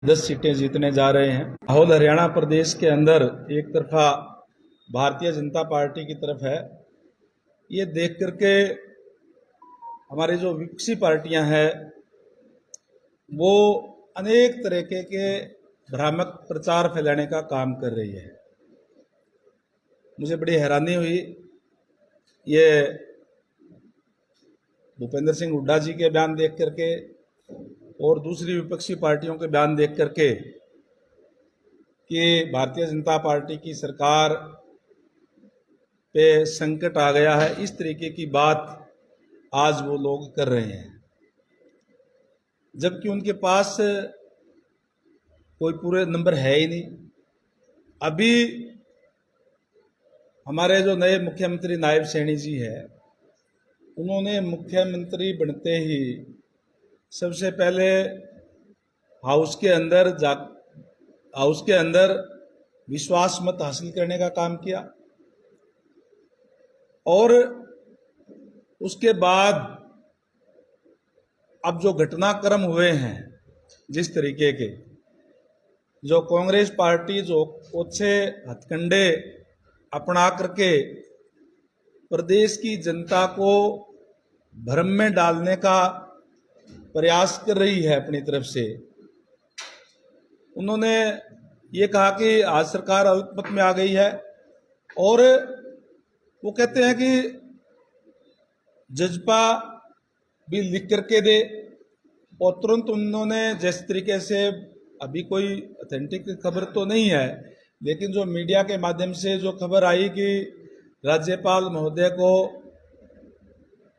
10 सीटें जीतने जा रहे हैं। लाहौल हरियाणा प्रदेश के अंदर एक तरफा भारतीय जनता पार्टी की तरफ है। ये देख करके हमारी जो विपक्षी पार्टियां हैं वो अनेक तरीके के भ्रामक प्रचार फैलाने का काम कर रही है। मुझे बड़ी हैरानी हुई ये भूपेंद्र सिंह हुड्डा जी के बयान देख करके और दूसरी विपक्षी पार्टियों के बयान देख करके कि भारतीय जनता पार्टी की सरकार पे संकट आ गया है, इस तरीके की बात आज वो लोग कर रहे हैं, जबकि उनके पास कोई पूरे नंबर है ही नहीं। अभी हमारे जो नए मुख्यमंत्री नायब सैनी जी है, उन्होंने मुख्यमंत्री बनते ही सबसे पहले हाउस के अंदर विश्वास मत हासिल करने का काम किया और उसके बाद अब जो घटनाक्रम हुए हैं, जिस तरीके के जो कांग्रेस पार्टी जो ओछे हथकंडे अपना करके प्रदेश की जनता को भ्रम में डालने का प्रयास कर रही है अपनी तरफ से। उन्होंने ये कहा कि आज सरकार अल्पमत में आ गई है और वो कहते हैं कि जजपा भी लिख करके दे, और तुरंत उन्होंने जिस तरीके से, अभी कोई ऑथेंटिक खबर तो नहीं है, लेकिन जो मीडिया के माध्यम से जो खबर आई कि राज्यपाल महोदय को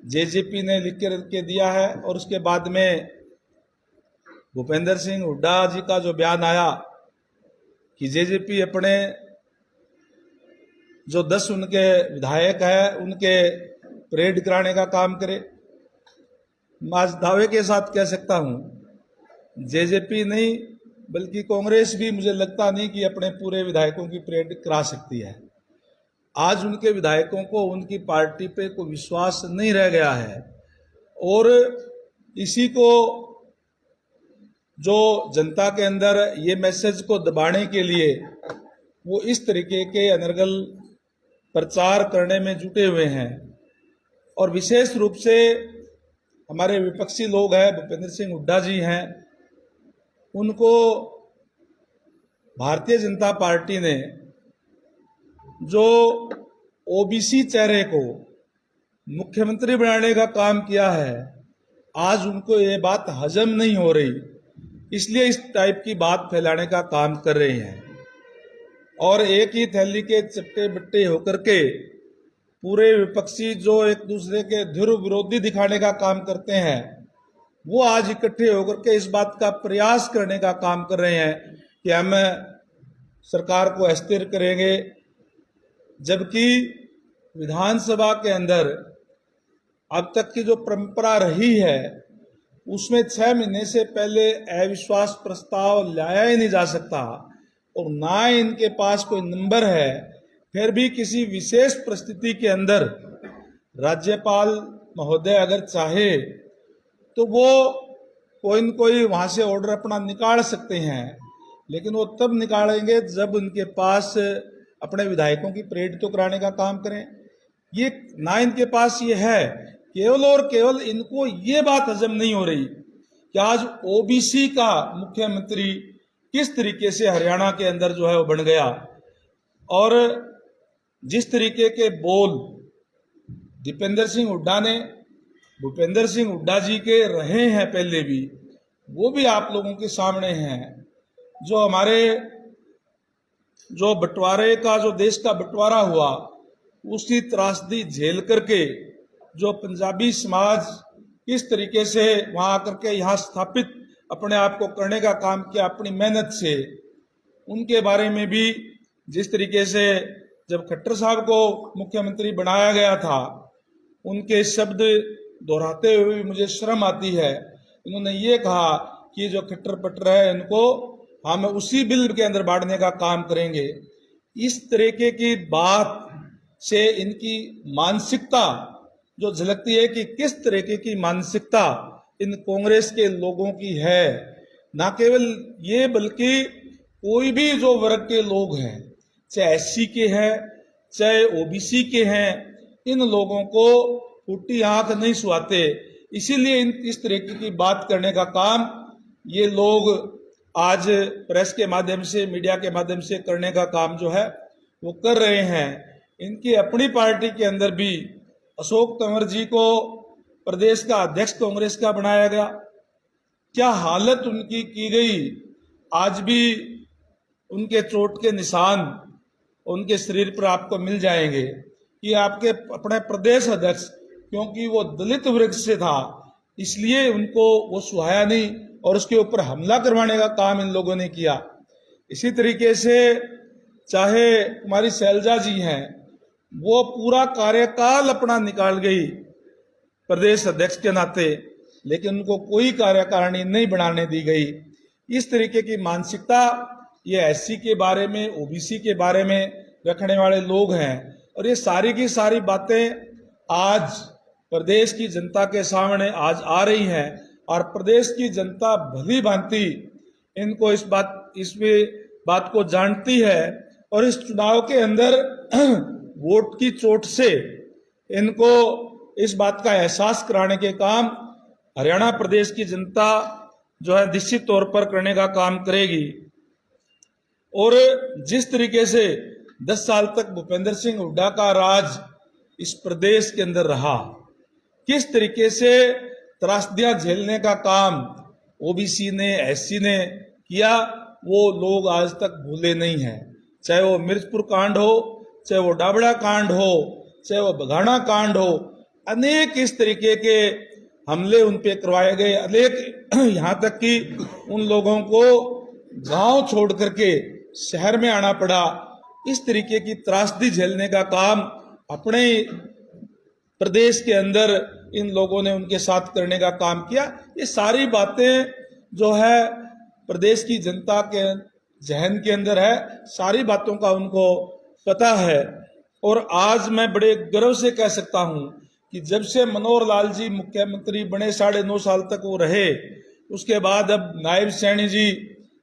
जेजेपी ने लिख के दिया है, और उसके बाद में भूपेंद्र सिंह हुड्डा जी का जो बयान आया कि जेजेपी अपने जो 10 उनके विधायक है उनके परेड कराने का काम करे। मैं आज दावे के साथ कह सकता हूं जेजेपी नहीं बल्कि कांग्रेस भी मुझे लगता नहीं कि अपने पूरे विधायकों की परेड करा सकती है। आज उनके विधायकों को उनकी पार्टी पे कोई विश्वास नहीं रह गया है, और इसी को जो जनता के अंदर ये मैसेज को दबाने के लिए वो इस तरीके के अनर्गल प्रचार करने में जुटे हुए हैं। और विशेष रूप से हमारे विपक्षी लोग हैं, भूपेंद्र सिंह हुड्डा जी हैं, उनको भारतीय जनता पार्टी ने जो ओबीसी चेहरे को मुख्यमंत्री बनाने का काम किया है, आज उनको ये बात हजम नहीं हो रही, इसलिए इस टाइप की बात फैलाने का काम कर रहे हैं। और एक ही थैली के चट्टे बट्टे होकर के पूरे विपक्षी जो एक दूसरे के ध्रुव विरोधी दिखाने का काम करते हैं, वो आज इकट्ठे होकर के इस बात का प्रयास करने का काम कर रहे हैं कि हम सरकार को अस्थिर करेंगे, जबकि विधानसभा के अंदर अब तक की जो परंपरा रही है उसमें 6 महीने से पहले अविश्वास प्रस्ताव लाया ही नहीं जा सकता, और ना इनके पास कोई नंबर है। फिर भी किसी विशेष परिस्थिति के अंदर राज्यपाल महोदय अगर चाहे तो वो कोई न कोई वहां से ऑर्डर अपना निकाल सकते हैं, लेकिन वो तब निकालेंगे जब उनके पास अपने विधायकों की परेड तो कराने का काम करें। ये ना इनके पास ये है, केवल और केवल इनको ये बात हजम नहीं हो रही कि आज ओबीसी का मुख्यमंत्री किस तरीके से हरियाणा के अंदर जो है वो बन गया, और जिस तरीके के बोल दीपेंद्र सिंह हुड्डा ने भूपेंद्र सिंह हुड्डा जी के रहे हैं पहले भी, वो भी आप लोगों के सामने हैं। जो हमारे जो बंटवारे का, जो देश का बंटवारा हुआ, उसकी त्रासदी झेल करके जो पंजाबी समाज किस तरीके से वहां आकर के यहाँ स्थापित अपने आप को करने का काम किया अपनी मेहनत से, उनके बारे में भी जिस तरीके से जब खट्टर साहब को मुख्यमंत्री बनाया गया था, उनके शब्द दोहराते हुए मुझे शर्म आती है। उन्होंने ये कहा कि जो खट्टर पट्टर है इनको हम उसी बिल के अंदर बांटने का काम करेंगे। इस तरीके की बात से इनकी मानसिकता जो झलकती है कि किस तरीके की मानसिकता इन कांग्रेस के लोगों की है ना केवल ये बल्कि कोई भी जो वर्ग के लोग हैं, चाहे एससी के हैं चाहे ओबीसी के हैं, इन लोगों को फूटी आंख नहीं सुहाते। इसीलिए इस तरीके की बात करने का काम ये लोग आज प्रेस के माध्यम से, मीडिया के माध्यम से करने का काम जो है वो कर रहे हैं। इनकी अपनी पार्टी के अंदर भी अशोक तंवर जी को प्रदेश का अध्यक्ष कांग्रेस का बनाया गया। क्या हालत उनकी की गई, आज भी उनके चोट के निशान उनके शरीर पर आपको मिल जाएंगे कि आपके अपने प्रदेश अध्यक्ष, क्योंकि वो दलित वर्ग से था इसलिए उनको वो सुहाया नहीं और उसके ऊपर हमला करवाने का काम इन लोगों ने किया। इसी तरीके से चाहे हमारी शैलजा जी हैं, वो पूरा कार्यकाल अपना निकाल गई प्रदेश अध्यक्ष के नाते, लेकिन उनको कोई कार्यकारिणी नहीं बनाने दी गई। इस तरीके की मानसिकता ये एससी के बारे में, ओबीसी के बारे में रखने वाले लोग हैं और ये सारी की सारी बातें आज प्रदेश की जनता के सामने आज आ रही हैं और प्रदेश की जनता भली भांति इनको इस बात को जानती है और इस चुनाव के अंदर वोट की चोट से इनको इस बात का एहसास कराने के काम हरियाणा प्रदेश की जनता जो है निश्चित तौर पर करने का काम करेगी। और जिस तरीके से 10 साल तक भूपेंद्र सिंह हुड्डा का राज इस प्रदेश के अंदर रहा, किस तरीके से त्रासदियां झेलने का काम ओबीसी ने, एससी ने किया, वो लोग आज तक भूले नहीं हैं। चाहे वो मिर्चपुर कांड हो, चाहे वो डाबड़ा कांड हो, चाहे वो बघाना कांड हो, अनेक इस तरीके के हमले उन पे करवाए गए। अनेक यहाँ तक कि उन लोगों को गांव छोड़ करके शहर में आना पड़ा। इस तरीके की त्रासदी झेलने का काम अपने प्रदेश के अंदर इन लोगों ने उनके साथ करने का काम किया। ये सारी बातें जो है प्रदेश की जनता के जहन के अंदर है, सारी बातों का उनको पता है। और आज मैं बड़े गर्व से कह सकता हूं कि जब से मनोहर लाल जी मुख्यमंत्री बने, 9.5 साल तक वो रहे, उसके बाद अब नायब सैनी जी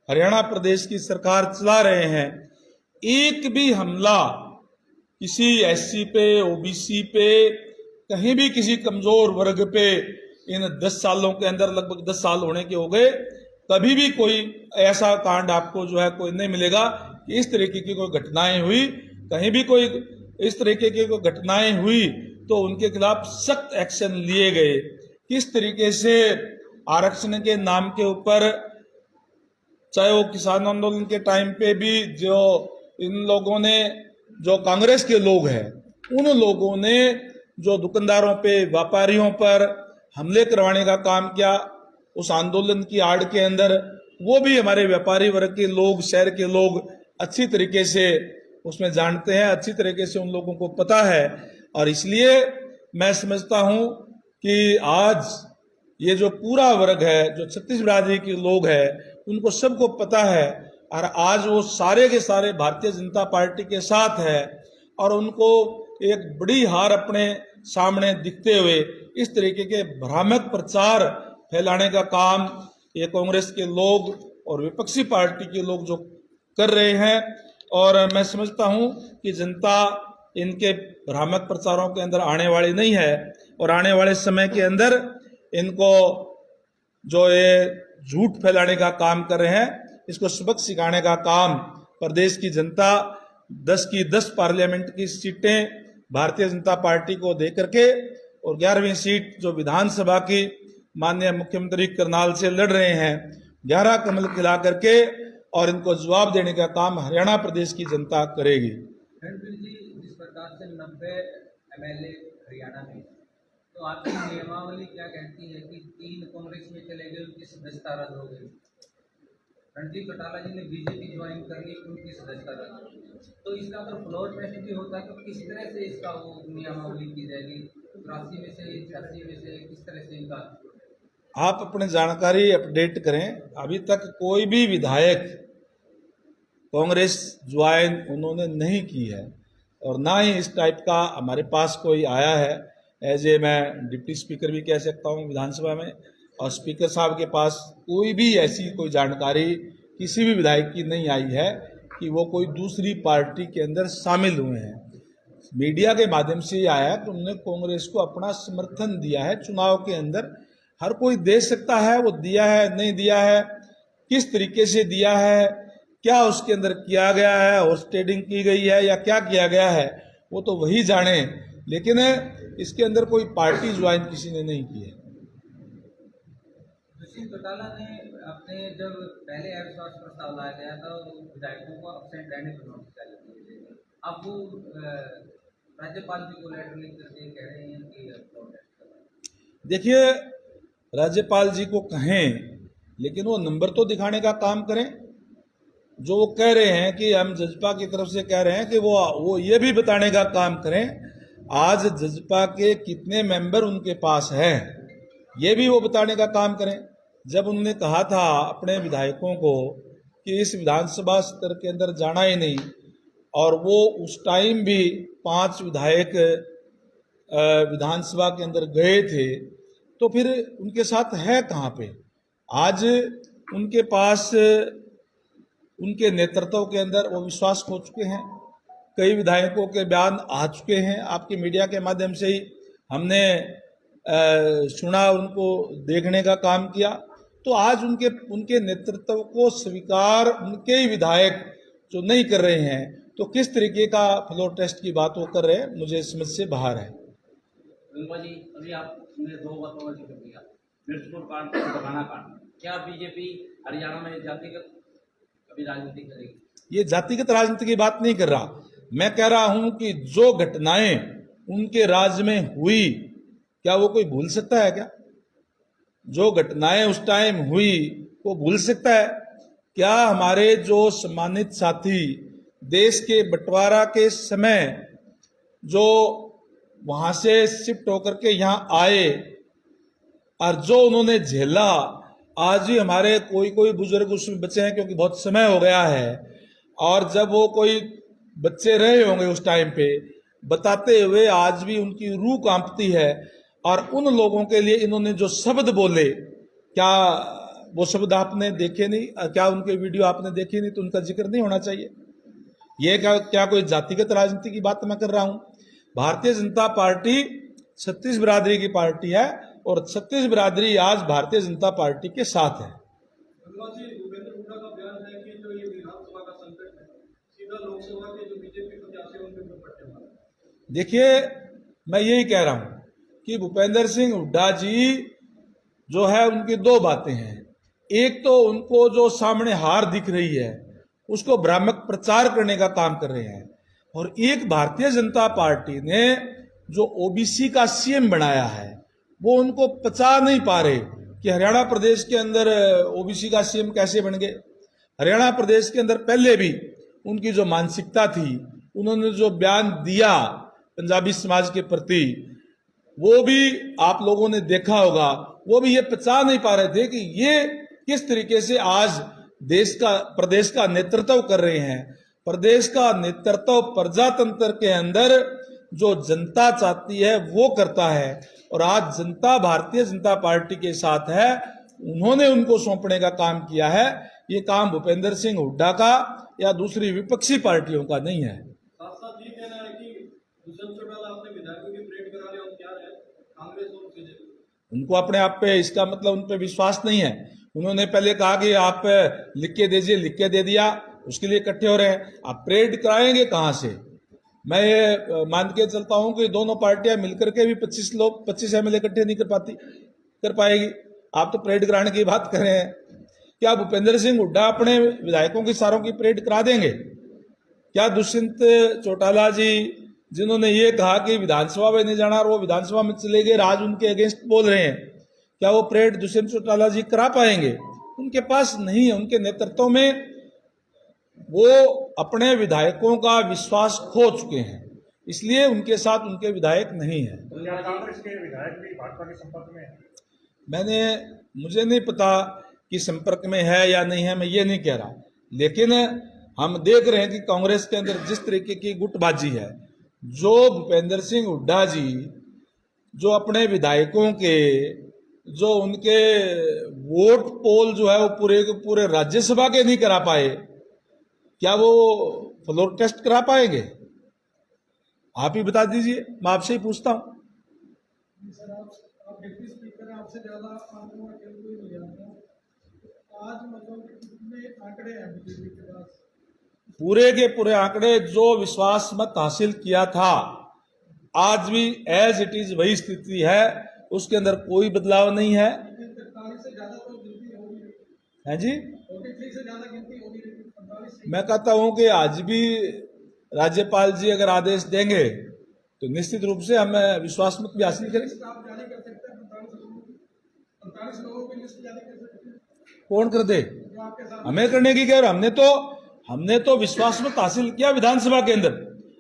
हरियाणा प्रदेश की सरकार चला रहे हैं, एक भी हमला किसी एससी पे, ओबीसी पे, कहीं भी किसी कमजोर वर्ग पे इन 10 सालों के अंदर, लगभग 10 साल होने के हो गए, कभी भी कोई ऐसा कांड आपको जो है कोई नहीं मिलेगा कि इस तरीके की कोई घटनाएं हुई। कहीं भी कोई इस तरीके की कोई घटनाएं हुई तो उनके खिलाफ सख्त एक्शन लिए गए। किस तरीके से आरक्षण के नाम के ऊपर, चाहे वो किसान आंदोलन के टाइम पे भी जो इन लोगों ने, जो कांग्रेस के लोग हैं, उन लोगों ने जो दुकानदारों पे, व्यापारियों पर हमले करवाने का काम किया उस आंदोलन की आड़ के अंदर, वो भी हमारे व्यापारी वर्ग के लोग, शहर के लोग अच्छी तरीके से उसमें जानते हैं, अच्छी तरीके से उन लोगों को पता है। और इसलिए मैं समझता हूं कि आज ये जो पूरा वर्ग है, जो छत्तीस बिरादरी के लोग हैं, उनको सबको पता है और आज वो सारे के सारे भारतीय जनता पार्टी के साथ है और उनको एक बड़ी हार अपने सामने दिखते हुए इस तरीके के भ्रामक प्रचार फैलाने का काम ये कांग्रेस के लोग और विपक्षी पार्टी के लोग जो कर रहे हैं। और मैं समझता हूं कि जनता इनके भ्रामक प्रचारों के अंदर आने वाली नहीं है और आने वाले समय के अंदर इनको जो ये झूठ फैलाने का काम कर रहे हैं, इसको सबक सिखाने का काम प्रदेश की जनता 10 की 10 पार्लियामेंट की सीटें भारतीय जनता पार्टी को दे करके और 11वीं सीट जो विधानसभा की माननीय मुख्यमंत्री करनाल से लड़ रहे हैं, 11 कमल खिला करके और इनको जवाब देने का काम हरियाणा प्रदेश की जनता करेगी। रणबीर जी, जिस प्रकार से 90 एमएलए हरियाणा में, तो आपकी नियमावली क्या कहती है कि 3 कांग्रेस में चले गए, उनकी सदस्यता रद्द हो गई। रणजीत चौटाला जी ने बीजेपी ज्वाइन कर ली, उनकी सदस्यता रद्द हो गई। तो इसका अगर फ्लोर टेस्ट भी होता है तो किस तरह से इसका वो नियमावली की जाएगी? 83 में से, 86 में से, किस तरह से इनका? आप अपनी जानकारी अपडेट करें। अभी तक कोई भी विधायक कांग्रेस ज्वाइन उन्होंने नहीं की है और ना ही इस टाइप का हमारे पास कोई आया है। एज ए मैं डिप्टी स्पीकर भी कह सकता हूं विधानसभा में, और स्पीकर साहब के पास कोई भी ऐसी कोई जानकारी किसी भी विधायक की नहीं आई है कि वो कोई दूसरी पार्टी के अंदर शामिल हुए हैं। मीडिया के माध्यम से ये आया कि उन्होंने कांग्रेस को अपना समर्थन दिया है। चुनाव के अंदर हर कोई दे सकता है, वो दिया है नहीं दिया है, किस तरीके से दिया है, क्या उसके अंदर किया गया है, हॉर्स ट्रेडिंग की गई है या क्या किया गया है, वो तो वही जाने, लेकिन इसके अंदर कोई पार्टी ज्वाइन किसी ने नहीं की है। दुष्यंत चौटाला ने अपने जब पहले अविश्वास प्रस्ताव लाया गया था तो विधायकों को अब्सेंट रहने पर नोटिस जारी किए थे। अब वो राज्यपाल जी को लेटर लिख करके कह रहे हैं कि प्रोटेस्ट करें। देखिए, राज्यपाल जी को कहें, लेकिन वो नंबर तो दिखाने का काम करें। जो वो कह रहे हैं कि हम जजपा की तरफ से कह रहे हैं कि वो ये भी बताने का काम करें आज जजपा के कितने मेंबर उनके पास हैं, ये भी वो बताने का काम करें। जब उन्होंने कहा था अपने विधायकों को कि इस विधानसभा स्तर के अंदर जाना ही नहीं, और वो उस टाइम भी 5 विधायक विधानसभा के अंदर गए थे, तो फिर उनके साथ है कहाँ पे? आज उनके पास उनके नेतृत्व के अंदर वो विश्वास खो चुके हैं। कई विधायकों के बयान आ चुके हैं, आपके मीडिया के माध्यम से ही हमने सुना, उनको देखने का काम किया। तो आज उनके नेतृत्व को स्वीकार उनके ही विधायक जो नहीं कर रहे हैं, तो किस तरीके का फ्लोर टेस्ट की बात वो कर रहे हैं, मुझे समझ से बाहर है। जी, अभी आपने 2 बातों का जिक्र किया, मिर्चपुर कांड और बगाना कांड। क्या बीजेपी हरियाणा में जातिगत कभी राजनीति करेगी? ये जातिगत राजनीति की बात नहीं कर रहा, मैं कह रहा हूं कि जो घटनाएं उनके राज्य में हुई, क्या वो कोई भूल सकता है? क्या जो घटनाएं उस टाइम हुई वो भूल सकता है? क्या हमारे जो सम्मानित साथी देश के बंटवारा के समय जो वहां से शिफ्ट होकर के यहाँ आए और जो उन्होंने झेला, आज ही हमारे कोई बुजुर्ग उसमें बचे हैं क्योंकि बहुत समय हो गया है, और जब वो कोई बच्चे रहे होंगे उस टाइम पे, बताते हुए आज भी उनकी रूह कांपती है। और उन लोगों के लिए इन्होंने जो शब्द बोले, क्या वो शब्द आपने देखे नहीं? क्या उनके वीडियो आपने देखे नहीं? तो उनका जिक्र नहीं होना चाहिए। ये क्या कोई जातिगत राजनीति की बात मैं कर रहा हूं? भारतीय जनता पार्टी छत्तीस बिरादरी की पार्टी है और छत्तीस बिरादरी आज भारतीय जनता पार्टी के साथ है। भूपेंद्र हुड्डा का बयान है कि जो ये विधानसभा का संकट है सीधा लोकसभा के जो बीजेपी प्रत्याशी उनके ऊपर पड़ने वाला है। देखिए, मैं यही कह रहा हूं कि भूपेंद्र सिंह हुड्डा जी जो है, उनकी 2 बातें हैं। एक तो उनको जो सामने हार दिख रही है उसको भ्रामक प्रचार करने का काम कर रहे हैं, और एक भारतीय जनता पार्टी ने जो ओबीसी का सीएम बनाया है वो उनको पचा नहीं पा रहे कि हरियाणा प्रदेश के अंदर ओबीसी का सीएम कैसे बन गए। हरियाणा प्रदेश के अंदर पहले भी उनकी जो मानसिकता थी, उन्होंने जो बयान दिया पंजाबी समाज के प्रति, वो भी आप लोगों ने देखा होगा, वो भी ये पचा नहीं पा रहे थे कि ये किस तरीके से आज प्रदेश का नेतृत्व कर रहे हैं। प्रदेश का नेतृत्व प्रजातंत्र के अंदर जो जनता चाहती है वो करता है, और आज जनता भारतीय जनता पार्टी के साथ है। उन्होंने उनको सौंपने का काम किया है। ये काम भूपेंद्र सिंह हुड्डा का या दूसरी विपक्षी पार्टियों का नहीं है। साथ साथ ये कहना है कि दुष्यंत चौटाला अपने विधायकों की परेड करा रहे हैं, क्या है कांग्रेस और बीजेपी? उनको अपने आप पे, इसका मतलब उन पे विश्वास नहीं है। उन्होंने पहले कहा कि आप लिख के दीजिए, लिख के दे दिया, उसके लिए इकट्ठे हो रहे हैं। आप परेड कराएंगे कहां से? मैं ये मान के चलता हूं कि दोनों पार्टियां मिलकर के भी 25 एमएलए इकट्ठे नहीं कर पाएगी। आप तो परेड कराने की बात कर रहे हैं। क्या भूपेंद्र सिंह हुड्डा अपने विधायकों की सारों की परेड करा देंगे? क्या दुष्यंत चौटाला जी, जिन्होंने ये कहा कि विधानसभा में नहीं जाना और वो विधानसभा में चले गए, आज उनके अगेंस्ट बोल रहे हैं, क्या वो परेड दुष्यंत चौटाला जी करा पाएंगे? उनके पास नहीं है। उनके नेतृत्व में वो अपने विधायकों का विश्वास खो चुके हैं, इसलिए उनके साथ उनके विधायक नहीं है। कांग्रेस के विधायक भी भाजपा के संपर्क में है? मुझे नहीं पता कि संपर्क में है या नहीं है, मैं ये नहीं कह रहा, लेकिन हम देख रहे हैं कि कांग्रेस के अंदर जिस तरीके की गुटबाजी है, जो भूपेंद्र सिंह हुड्डा जी जो अपने विधायकों के जो उनके वोट पोल जो है वो पूरे के पूरे राज्यसभा के नहीं करा पाए, क्या वो फ्लोर टेस्ट करा पाएंगे? आप ही बता दीजिए, मैं आपसे ही पूछता हूं। सर आप डिप्टी स्पीकर हैं, आपसे ज्यादा आंकड़ों का खेल कोई नहीं जानता। आज मतलब कितने आंकड़े हैं बीजेपी के पास? पूरे के पूरे आंकड़े जो विश्वास मत हासिल किया था, आज भी एज इट इज वही स्थिति है, उसके अंदर कोई बदलाव नहीं है। 43 से ज्यादा तो गिनती होगी, है जी, 43 से ज्यादा गिनती होगी, लेकिन 45 मैं कहता हूं कि आज भी राज्यपाल जी अगर आदेश देंगे तो निश्चित रूप से हम विश्वास मत भी हासिल करेंगे। लिस्ट आप जारी कर सकते हैं। 45 लोगों की लिस्ट जारी कर सकते हैं कौन कर दे? जो आपके साथ। हमें करने की क्या? हमने तो विश्वास मत हासिल किया विधानसभा के अंदर,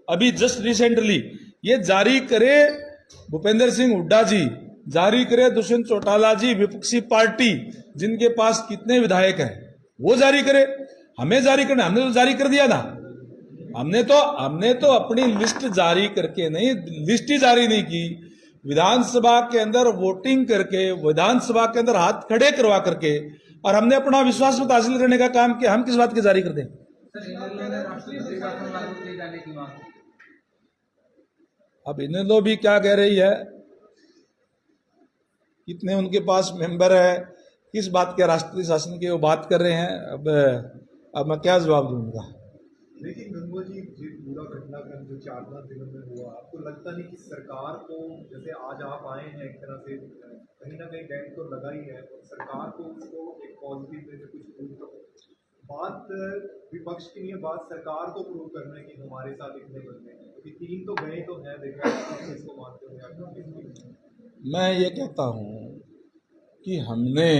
अभी जस्ट रिसेंटली। ये जारी करे भूपेंद्र सिंह हुड्डा जी, जारी करे दुष्यंत चौटाला जी, विपक्षी पार्टी जिनके पास कितने विधायक हैं, वो जारी करे। हमें जारी करना, हमने तो जारी कर दिया ना। हमने तो अपनी लिस्ट जारी करके नहीं, लिस्ट ही जारी नहीं की, विधानसभा के अंदर वोटिंग करके, विधानसभा के अंदर हाथ खड़े करवा करके, और हमने अपना विश्वास मत हासिल करने का काम किया। हम किस बात की जारी कर दें? सर इनेलो ने राष्ट्रपति शासन लागू किए जाने की मांग की। अब इनेलो भी क्या कह रही है, कितने उनके पास मेंबर है, किस बात के राष्ट्रीय शासन की वो बात कर रहे हैं। अब मैं क्या जवाब दूंगा? लेकिन गंगो जी, ये पूरा घटनाक्रम जो 4-5 दिनों में हुआ, आपको लगता नहीं कि सरकार को, जैसे आज आप आए हैं एक तरह से कहीं ना कहीं डैम तो लगा ही है, और सरकार को उसको एक पॉजिटिव वे में कुछ प्रूव करो। बात विपक्ष की नहीं है, बात सरकार को प्रूव करना है कि हमारे साथ इतने बंदे हैं, क्योंकि 3 तो गए तो हैं, देखा इसको मानते हुए। मैं ये कहता हूं कि हमने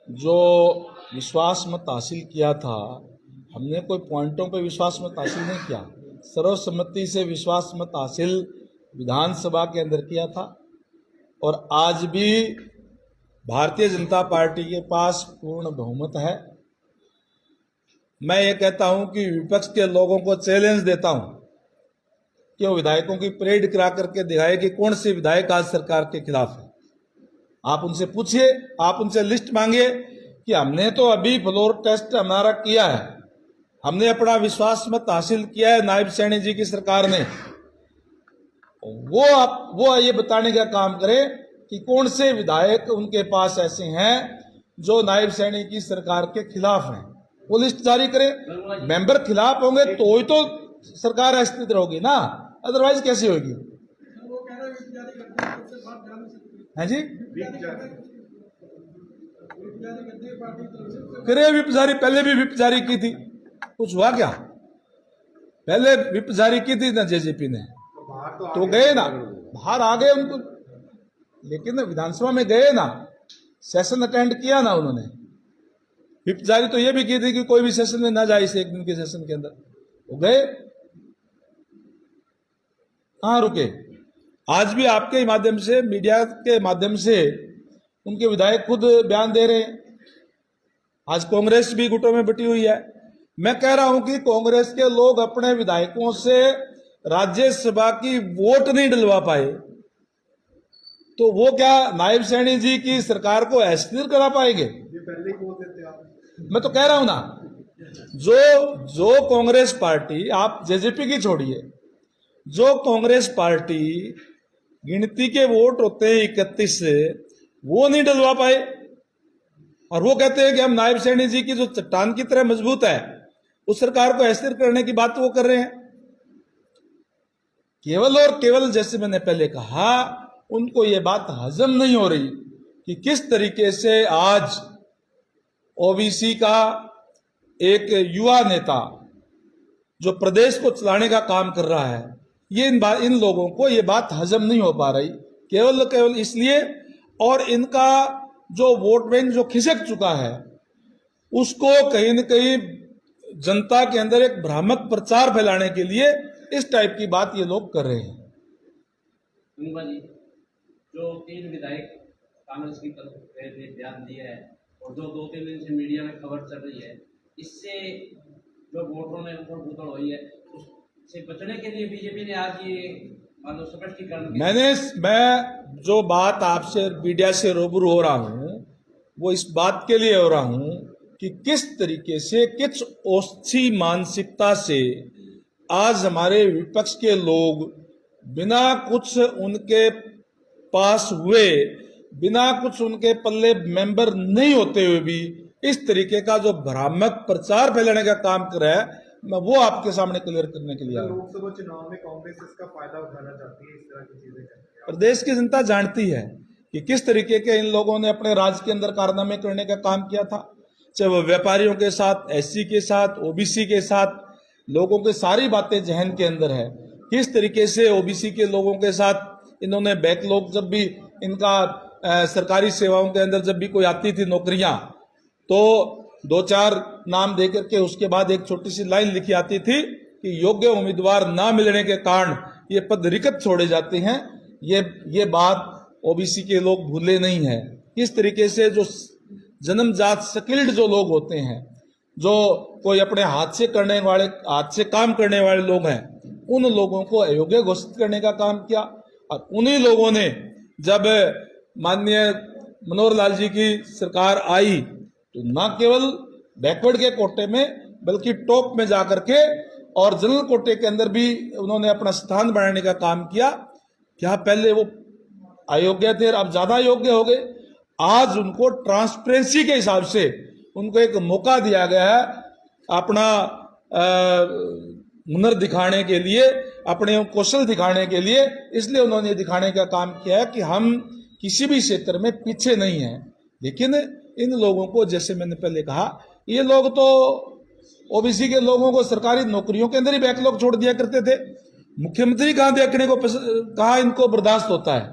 जो विश्वास मत हासिल किया था, हमने कोई पॉइंटों पे विश्वास मत हासिल नहीं किया, सर्वसम्मति से विश्वास मत हासिल विधानसभा के अंदर किया था। और आज भी भारतीय जनता पार्टी के पास पूर्ण बहुमत है। मैं ये कहता हूं कि विपक्ष के लोगों को चैलेंज देता हूं कि वो विधायकों की परेड करा करके दिखाए कि कौन से विधायक आज सरकार के खिलाफ है। आप उनसे पूछिए, आप उनसे लिस्ट मांगिए कि हमने तो अभी फ्लोर टेस्ट हमारा किया है, हमने अपना विश्वास मत हासिल किया है नायब सैनी जी की सरकार ने। वो ये बताने का काम करे कि कौन से विधायक उनके पास ऐसे हैं जो नायब सैनी की सरकार के खिलाफ हैं, वो लिस्ट जारी करे। मेंबर खिलाफ होंगे तो ही तो सरकार अस्तित्व होगी ना, अदरवाइज कैसे होगी? वो कह रहे हैं जारी करते हैं, उससे बात जा नहीं सकती है जी, जारी करते हैं पार्टी की तरफ से। करे विप जारी, पहले भी विप जारी की थी, कुछ हुआ क्या? पहले विप जारी की थी ना जेजेपी ने, तो गए ना, बाहर आ गए उनको, लेकिन विधानसभा में गए ना, सेशन अटेंड किया ना उन्होंने। विप जारी तो ये भी की थी कि कोई भी सेशन में ना जाए, इस एक दिन के सेशन के अंदर वो गए, कहां रुके? आज भी आपके माध्यम से, मीडिया के माध्यम से उनके विधायक खुद बयान दे रहे हैं। आज कांग्रेस भी गुटों में बटी हुई है। मैं कह रहा हूं कि कांग्रेस के लोग अपने विधायकों से राज्यसभा की वोट नहीं डलवा पाए, तो वो क्या नायब सैनी जी की सरकार को अस्थिर करा पाएंगे? ये पहले ही बोल देते आप। मैं तो कह रहा हूं ना, जो कांग्रेस पार्टी, आप जेजेपी की छोड़िए, जो कांग्रेस पार्टी गिनती के वोट होते हैं 31 से, वो नहीं डलवा पाए, और वो कहते हैं कि हम नायब सैनी जी की जो चट्टान की तरह मजबूत है, उस सरकार को अस्थिर करने की बात वो कर रहे हैं। केवल और केवल, जैसे मैंने पहले कहा, उनको ये बात हजम नहीं हो रही कि किस तरीके से आज ओबीसी का एक युवा नेता जो प्रदेश को चलाने का काम कर रहा है, ये इन लोगों को ये बात हजम नहीं हो पा रही, केवल इसलिए, और इनका जो वोट बैंक जो खिसक चुका है, उसको कहीं न कहीं जनता के अंदर एक भ्रामक प्रचार फैलाने के लिए इस टाइप की बात ये लोग कर रहे हैं। गंगा जी, जो 3 विधायक कांग्रेस की तरफ ने बयान दिया है, और जो 2-3 दिन से मीडिया में खबर चल रही है, इससे जो वोटरों में उथल पुथल हुई है, उससे बचने के लिए बीजेपी ने आज ये मान लो स्पष्टीकरण की- मैं जो बात आपसे मीडिया से रूबरू हो रहा हूं वो इस बात के लिए हो रहा हूं कि किस तरीके से किस ओछी मानसिकता से आज हमारे विपक्ष के लोग बिना कुछ उनके पास हुए, बिना कुछ उनके पल्ले मेंबर नहीं होते हुए भी इस तरीके का जो भ्रामक प्रचार फैलाने का काम कर रहा है, मैं वो आपके सामने क्लियर करने के लिए आया हूं। लोकसभा चुनाव में कांग्रेस इसका फायदा उठाना चाहती है, इस तरह की चीजें करती है। प्रदेश की जनता जानती है कि किस तरीके के इन लोगों ने अपने राज्य के अंदर कारनामे करने का काम किया था, चाहे वो व्यापारियों के साथ, एससी के साथ, ओबीसी के साथ, लोगों की सारी बातें जहन के अंदर है। किस तरीके से ओबीसी के लोगों के साथ इन्होंने बैकलॉग, जब भी इनका सरकारी सेवाओं के अंदर जब भी कोई आती थी नौकरियां, तो 2-4 नाम देकर के उसके बाद एक छोटी सी लाइन लिखी आती थी कि योग्य उम्मीदवार ना मिलने के कारण ये पद रिक्त छोड़े जाते हैं। ये बात ओबीसी के लोग भूले नहीं है। किस तरीके से जो जन्मजात स्किल्ड जो लोग होते हैं, जो कोई अपने हाथ से काम करने वाले लोग हैं, उन लोगों को अयोग्य घोषित करने का काम किया। और उन्हीं लोगों ने जब माननीय मनोहर लाल जी की सरकार आई तो न केवल बैकवर्ड के कोटे में बल्कि टॉप में जाकर के और जनरल कोटे के अंदर भी उन्होंने अपना स्थान बनाने का काम किया। क्या पहले वो अयोग्य थे और अब ज्यादा योग्य हो गए? आज उनको ट्रांसपेरेंसी के हिसाब से उनको एक मौका दिया गया है अपना हुनर दिखाने के लिए, अपने कौशल दिखाने के लिए। इसलिए उन्होंने दिखाने का काम किया है कि हम किसी भी क्षेत्र में पीछे नहीं हैं। लेकिन इन लोगों को, जैसे मैंने पहले कहा, ये लोग तो ओबीसी के लोगों को सरकारी नौकरियों के अंदर ही बैकलॉग छोड़ दिया करते थे। मुख्यमंत्री कहां देखने को कहा इनको बर्दाश्त होता है,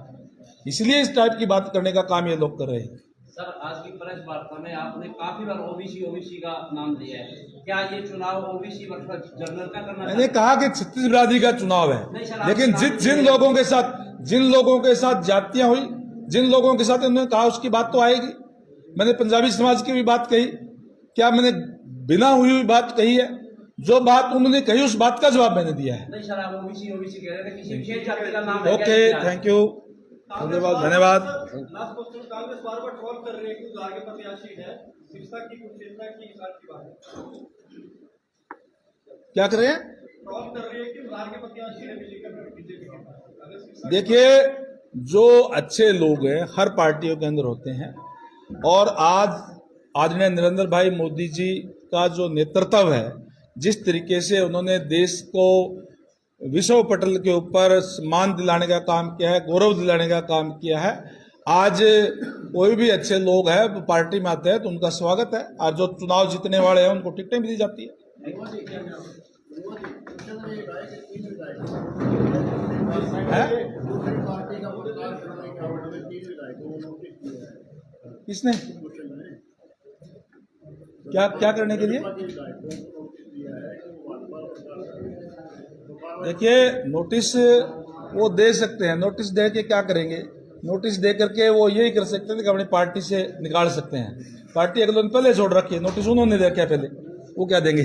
इसलिए इस टाइप की बात करने का काम ये लोग कर रहे हैं। सर, आज की प्रेस वार्ता में आपने काफी बार ओबीसी का नाम लिया है। क्या ये चुनाव ओबीसी वर्सेस जनरल का करना? मैंने कहा कि छत्तीस बिरादरी का चुनाव नहीं सर, है, लेकिन जिन लोगों के साथ जातियां हुई, जिन लोगों के साथ उन्होंने कहा उसकी बात तो आएगी। मैंने पंजाबी समाज की भी बात कही, क्या मैंने बिना हुई बात कही है? जो बात उन्होंने कही उस बात का जवाब मैंने दिया है। नहीं सर, आप ओबीसी कह रहे थे, किसी विशेष जाति का नाम है क्या? ओके, थैंक यू, धन्यवाद। लास्ट क्वेश्चन, कांग्रेस बार बार ट्रोल कर रही है कि उधार के प्रत्याशी है, शिक्षा की कुशलता की हिसाब की बात है। क्या कर रहे हैं? ट्रोल कर रही है कि उधार के प्रत्याशी है बीजेपी के पास। देखिए, जो अच्छे लोग हैं हर पार्टियों के अंदर होते हैं, और आज आदरणीय नरेंद्र भाई मोदी जी का जो नेतृत्व है, जिस तरीके से उन्होंने देश को विश्व पटल के ऊपर सम्मान दिलाने का काम किया है, गौरव दिलाने का काम किया है, आज कोई भी अच्छे लोग हैं वो पार्टी में आते हैं तो उनका स्वागत है। और जो चुनाव जीतने वाले हैं उनको टिकटें भी दी जाती है। किसने क्या करने के लिए? देखिए, नोटिस वो दे सकते हैं, नोटिस दे के क्या करेंगे? नोटिस दे करके वो यही कर सकते हैं कि अपनी पार्टी से निकाल सकते हैं। पार्टी अगले दिन पहले छोड़ रखी है, नोटिस उन्होंने देखा पहले, वो क्या देंगे?